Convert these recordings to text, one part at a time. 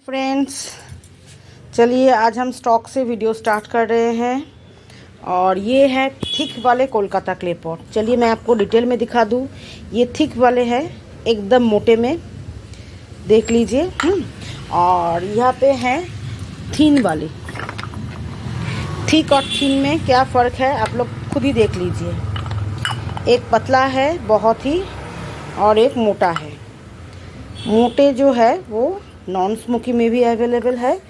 Friends, चलिए आज हम स्टॉक से वीडियो स्टार्ट कर रहे हैं। और ये है थिक वाले कोलकाता क्ले पॉट। चलिए मैं आपको डिटेल में दिखा दूँ। ये थिक वाले हैं, एकदम मोटे में, देख लीजिए। और यहाँ पे हैं थीन वाले। थिक और थीन में क्या फ़र्क है आप लोग खुद ही देख लीजिए। एक पतला है बहुत ही और एक मोटा है। मोटे जो है वो नॉन स्मोकी में भी अवेलेबल है,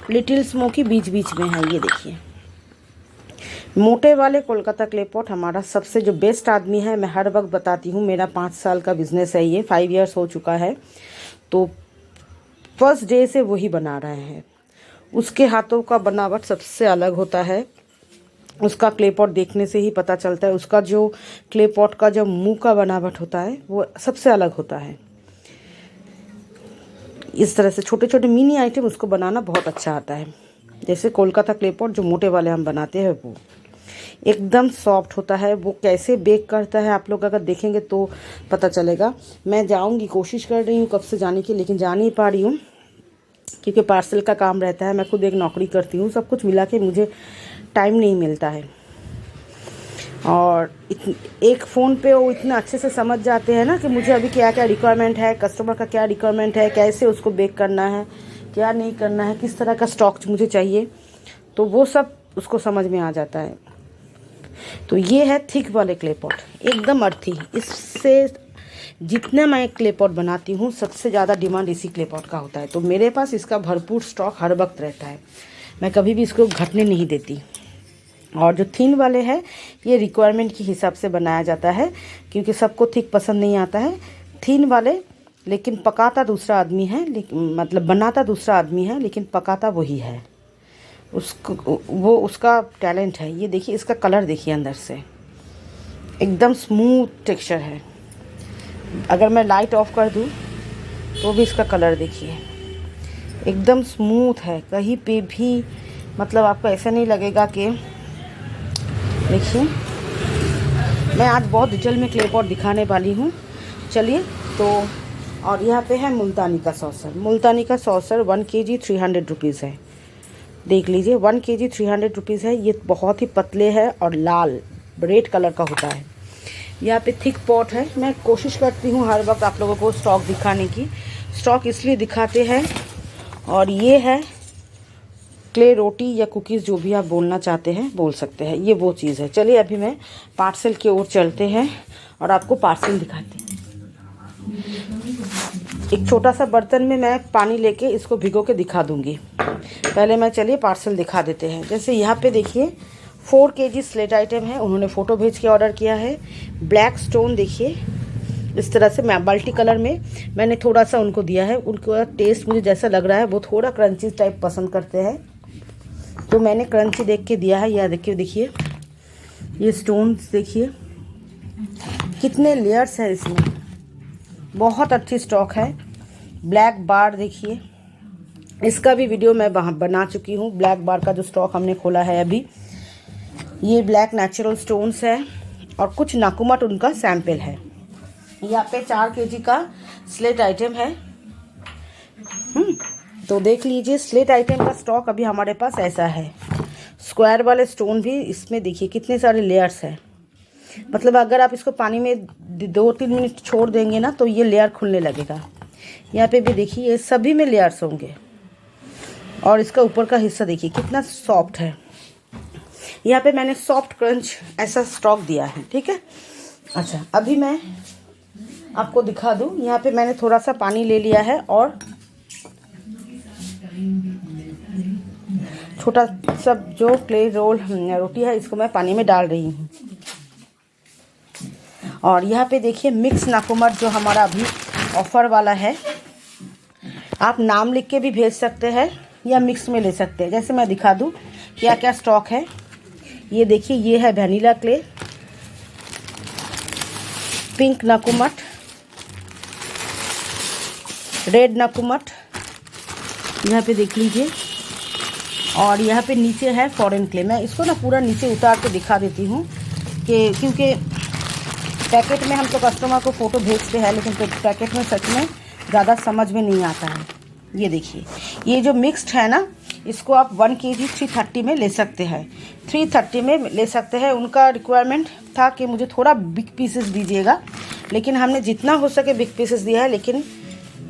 लिटिल स्मोकी बीच बीच में है। ये देखिए, मोटे वाले कोलकाता क्ले पॉट हमारा सबसे जो बेस्ट आदमी है, मैं हर वक्त बताती हूँ। मेरा 5 साल का बिजनेस है, ये 5 इयर्स हो चुका है। तो फर्स्ट डे से वही बना रहे हैं। उसके हाथों का बनावट सबसे अलग होता है। उसका क्ले पॉट देखने से ही पता चलता है। उसका जो क्ले पॉट का जो मुंह का बनावट होता है वो सबसे अलग होता है। इस तरह से छोटे छोटे मिनी आइटम उसको बनाना बहुत अच्छा आता है। जैसे कोलकाता क्ले पॉट जो मोटे वाले हम बनाते हैं वो एकदम सॉफ्ट होता है। वो कैसे बेक करता है आप लोग अगर देखेंगे तो पता चलेगा। मैं जाऊंगी, कोशिश कर रही हूँ कब से जाने की, लेकिन जा नहीं पा रही हूँ क्योंकि पार्सल का काम रहता है। मैं खुद एक नौकरी करती हूँ, सब कुछ मिला के मुझे टाइम नहीं मिलता है। और एक फ़ोन पे वो इतना अच्छे से समझ जाते हैं ना कि मुझे अभी क्या क्या रिक्वायरमेंट है, कस्टमर का क्या रिक्वायरमेंट है, कैसे उसको बेक करना है, क्या नहीं करना है, किस तरह का स्टॉक मुझे चाहिए, तो वो सब उसको समझ में आ जाता है। तो ये है थिक वाले क्ले पॉट, एकदम अर्थी। इससे जितना मैं क्ले पॉट बनाती हूँ सबसे ज़्यादा डिमांड इसी क्ले पॉट का होता है। तो मेरे पास इसका भरपूर स्टॉक हर वक्त रहता है। मैं कभी भी इसको घटने नहीं देती। और जो थिन वाले हैं ये रिक्वायरमेंट के हिसाब से बनाया जाता है, क्योंकि सबको थिक पसंद नहीं आता है। थिन वाले लेकिन पकाता दूसरा आदमी है, मतलब बनाता दूसरा आदमी है लेकिन पकाता वही है। वो उसका टैलेंट है। ये देखिए, इसका कलर देखिए, अंदर से एकदम स्मूथ टेक्सचर है। अगर मैं लाइट ऑफ कर दूँ तो भी इसका कलर देखिए, एकदम स्मूथ है। कहीं पे भी मतलब आपको ऐसा नहीं लगेगा कि, देखिए मैं आज बहुत डिटेल में क्ले पॉट दिखाने वाली हूँ। चलिए तो, और यहाँ पे है मुल्तानी का सॉसर। मुल्तानी का सॉसर 1 kg 300 रुपीज़ है। देख लीजिए, 1 kg 300 रुपीज़ है। ये बहुत ही पतले है और लाल रेड कलर का होता है। यहाँ पे थिक पॉट है। मैं कोशिश करती हूँ हर वक्त आप लोगों को स्टॉक दिखाने की। स्टॉक इसलिए दिखाते हैं। और ये है क्ले रोटी या कुकीज़, जो भी आप बोलना चाहते हैं बोल सकते हैं। ये वो चीज़ है। चलिए अभी मैं पार्सल की ओर चलते हैं और आपको पार्सल दिखाते हैं। एक छोटा सा बर्तन में मैं पानी लेके इसको भिगो के दिखा दूंगी। पहले मैं, चलिए पार्सल दिखा देते हैं। जैसे यहाँ पे देखिए 4 kg स्लेट आइटम है। उन्होंने फ़ोटो भेज के ऑर्डर किया है। ब्लैक स्टोन देखिए, इस तरह से मैं मल्टी कलर में मैंने थोड़ा सा उनको दिया है। उनका टेस्ट मुझे जैसा लग रहा है वो थोड़ा क्रंची टाइप पसंद करते हैं, तो मैंने क्रंची देख के दिया है। यह देखिए ये स्टोन्स देखिए कितने लेयर्स है इसमें, बहुत अच्छी स्टॉक है। ब्लैक बार देखिए, इसका भी वीडियो मैं बना चुकी हूँ। ब्लैक बार का जो स्टॉक हमने खोला है अभी, ये ब्लैक नेचुरल स्टोन्स है और कुछ नाकुमट उनका सैंपल है। यहाँ पे 4 kg का स्लेट आइटम है। तो देख लीजिए, स्लेट आइटम का स्टॉक अभी हमारे पास ऐसा है। स्क्वायर वाले स्टोन भी इसमें देखिए कितने सारे लेयर्स हैं। मतलब अगर आप इसको पानी में 2-3 मिनट छोड़ देंगे ना तो ये लेयर खुलने लगेगा। यहाँ पे भी देखिए, ये सभी में लेयर्स होंगे। और इसका ऊपर का हिस्सा देखिए कितना सॉफ्ट है। यहाँ पे मैंने सॉफ्ट क्रंच ऐसा स्टॉक दिया है, ठीक है। अच्छा, अभी मैं आपको दिखा दूँ। यहाँ पे मैंने थोड़ा सा पानी ले लिया है और छोटा सा जो क्ले रोल रोटी है इसको मैं पानी में डाल रही हूँ। और यहाँ पे देखिए मिक्स नाकुमट जो हमारा अभी ऑफ़र वाला है। आप नाम लिख के भी भेज सकते हैं या मिक्स में ले सकते हैं। जैसे मैं दिखा दूँ क्या क्या स्टॉक है। ये देखिए, ये है वैनिला क्ले, पिंक नाकुमट, रेड नाकुमट, यहाँ पे देख लीजिए। और यहाँ पे नीचे है फॉरेन क्ले। मैं इसको ना पूरा नीचे उतार के दिखा देती हूँ कि क्योंकि पैकेट में हम तो कस्टमर को फ़ोटो भेजते हैं, लेकिन पैकेट में सच में ज़्यादा समझ में नहीं आता है। ये देखिए, ये जो मिक्स्ड है ना, इसको आप 1 kg 330 में ले सकते हैं, 330 में ले सकते हैं। उनका रिक्वायरमेंट था कि मुझे थोड़ा बिग पीसेस दीजिएगा, लेकिन हमने जितना हो सके बिग पीसेस दिया है। लेकिन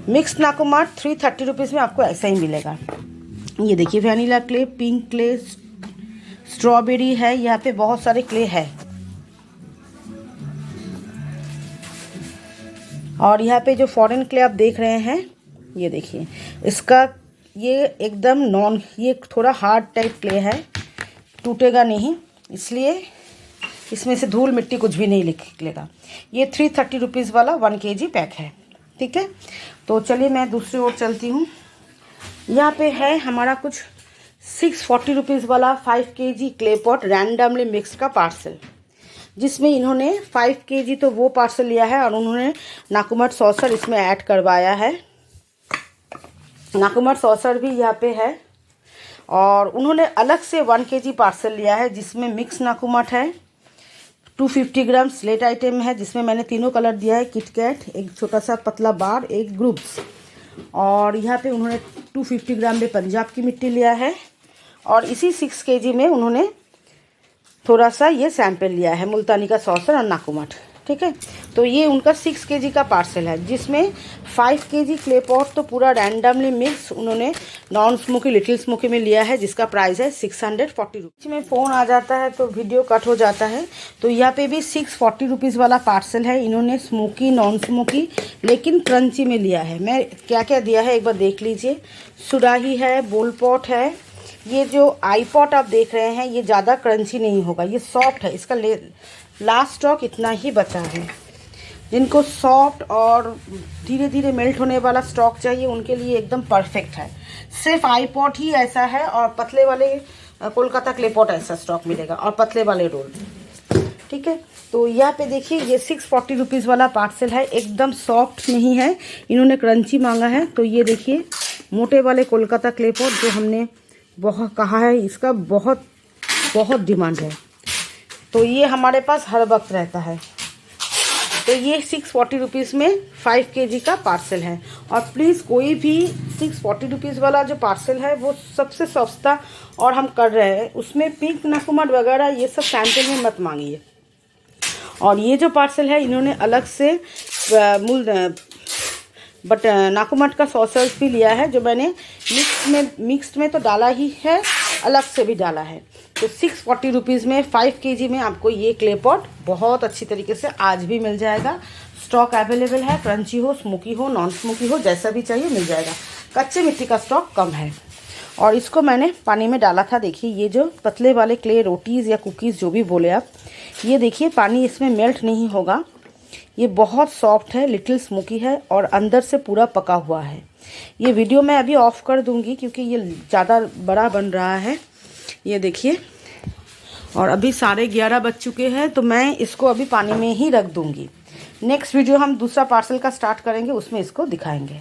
मिक्स्ड नाकोमार्ट 330 रुपीज़ में आपको ऐसा ही मिलेगा। ये देखिए, vanilla clay, pink clay, strawberry है, यहाँ पे बहुत सारे क्ले है। और यहाँ पे जो फॉरेन क्ले आप देख रहे हैं, ये देखिए, इसका ये एकदम ये थोड़ा हार्ड टाइप क्ले है, टूटेगा नहीं, इसलिए इसमें से धूल मिट्टी कुछ भी नहीं निकलेगा। ये 330 रुपीज़ वाला 1 kg पैक है, ठीक है। तो चलिए मैं दूसरी ओर चलती हूँ। यहाँ पे है हमारा कुछ 640 रुपीज़ वाला 5 kg clay pot randomly mix का पार्सल, जिसमें इन्होंने 5 kg तो वो पार्सल लिया है और उन्होंने नाकुमाट सॉसर इसमें ऐड करवाया है। नाकुमाट सॉसर भी यहाँ पे है और उन्होंने अलग से 1 kg पार्सल लिया है, जिसमें मिक्स नाकुमाट है, 250 ग्राम स्लेट आइटम है, जिसमें मैंने तीनों कलर दिया है, किटकैट, एक छोटा सा पतला बार, एक ग्रुप्स। और यहाँ पे उन्होंने 250 ग्राम में पंजाब की मिट्टी लिया है और इसी 6 kg में उन्होंने थोड़ा सा ये सैंपल लिया है, मुल्तानी का सॉसर और नाकुमाट, ठीक है। तो ये उनका 6 kg का पार्सल है, जिसमें 5 kg क्ले पॉट तो पूरा रैंडमली मिक्स उन्होंने नॉन स्मोकी लिटिल स्मोकी में लिया है, जिसका प्राइस है 640 रुपीज़। में फ़ोन आ जाता है तो वीडियो कट हो जाता है। तो यहाँ पे भी 640 रुपीज़ वाला पार्सल है। इन्होंने स्मोकी, नॉन स्मोकी लेकिन क्रंची में लिया है। मैं क्या क्या दिया है एक बार देख लीजिए। सुराही है, बोल पॉट है। ये जो आई पॉट आप देख रहे हैं, ये ज़्यादा क्रंची नहीं होगा, ये सॉफ्ट है। इसका लास्ट स्टॉक इतना ही बचा है। जिनको सॉफ्ट और धीरे धीरे मेल्ट होने वाला स्टॉक चाहिए, उनके लिए एकदम परफेक्ट है। सिर्फ आई पॉट ही ऐसा है और पतले वाले कोलकाता क्ले पॉट ऐसा स्टॉक मिलेगा और पतले वाले रोल, ठीक है। तो यहाँ पे देखिए, ये 640 रुपीज़ वाला पार्सल है, एकदम सॉफ्ट नहीं है, इन्होंने क्रंची मांगा है। तो ये देखिए, मोटे वाले कोलकाता क्ले पॉट जो हमने बहुत कहा है, इसका बहुत बहुत डिमांड है, तो ये हमारे पास हर वक्त रहता है। तो ये 640 रुपीज़ में 5 kg का पार्सल है। और प्लीज़ कोई भी 640 रुपीज़ वाला जो पार्सल है वो सबसे सस्ता और हम कर रहे हैं, उसमें पिंक नाकुमाट वगैरह ये सब सैंपल में मत मांगिए। और ये जो पार्सल है, इन्होंने अलग से नाकुमाट का सॉसर्स भी लिया है, जो मैंने मिक्स्ड में तो डाला ही है, अलग से भी डाला है। तो 640 रुपीज़ में 5 kg में आपको ये क्ले पॉट बहुत अच्छी तरीके से आज भी मिल जाएगा। स्टॉक अवेलेबल है, क्रंची हो, स्मोकी हो, नॉन स्मोकी हो, जैसा भी चाहिए मिल जाएगा। कच्चे मिट्टी का स्टॉक कम है। और इसको मैंने पानी में डाला था। देखिए, ये जो पतले वाले क्ले रोटीज़ या कुकीज़ जो भी बोले आप, ये देखिए पानी इसमें मेल्ट नहीं होगा। ये बहुत सॉफ्ट है, लिटिल स्मोकी है और अंदर से पूरा पका हुआ है। ये वीडियो मैं अभी ऑफ़ कर दूंगी क्योंकि ये ज़्यादा बड़ा बन रहा है। ये देखिए, और अभी 11:30 बज चुके हैं, तो मैं इसको अभी पानी में ही रख दूंगी। नेक्स्ट वीडियो हम दूसरा पार्सल का स्टार्ट करेंगे, उसमें इसको दिखाएंगे।